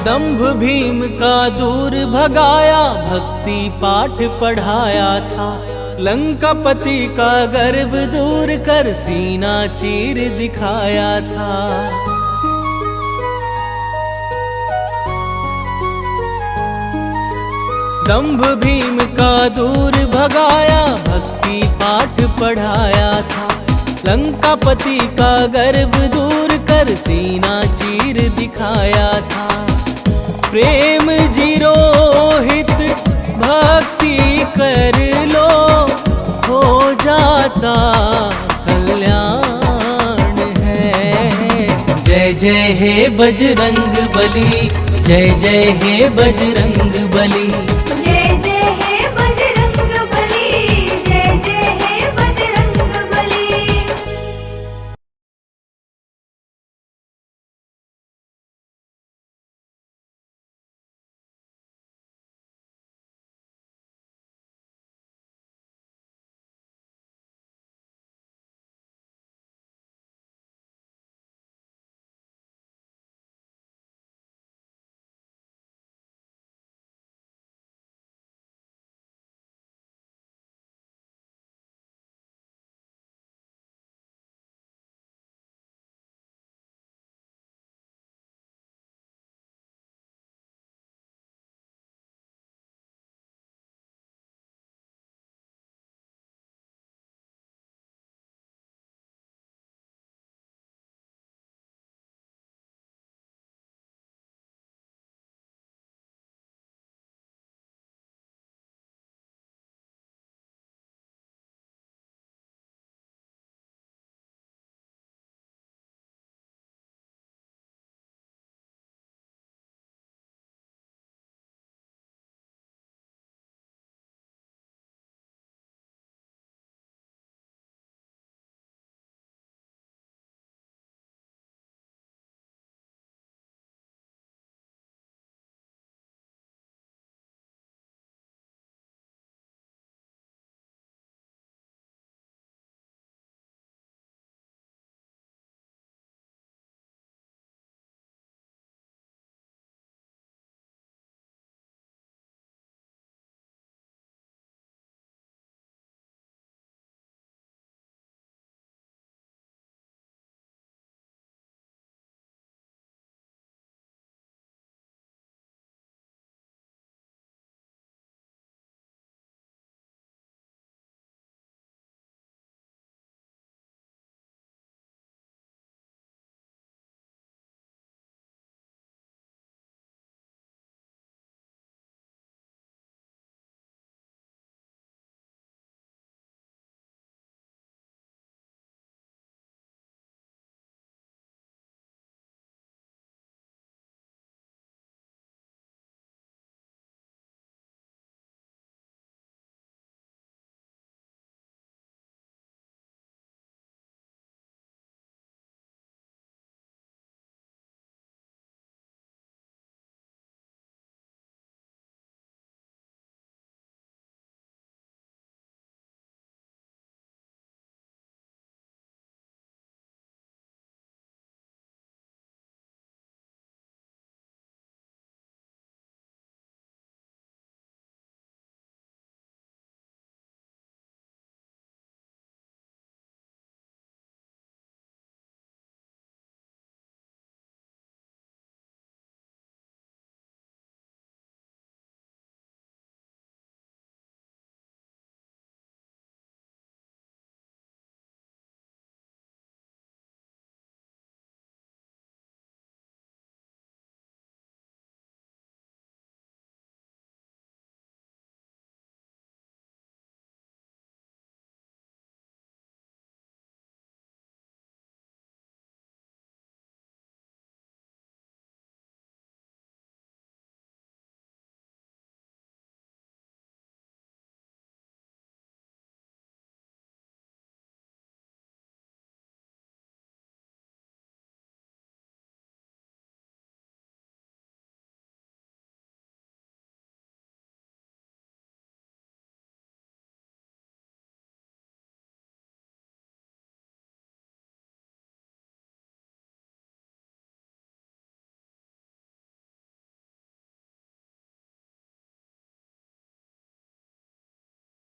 दंभ भीम का दूर भगाया, भक्ति पाठ पढ़ाया था। लंकापति का गर्व दूर कर सीना चीर दिखाया था। दंभ भीम का दूर भगाया, भक्ति पाठ पढ़ाया था। लंकापति का गर्व दूर कर सीना चीर दिखाया था। प्रेम जीरो हित भक्ति कर लो, हो जाता कल्याण है। जय जय हे बजरंग बली, जय जय हे बजरंग बली।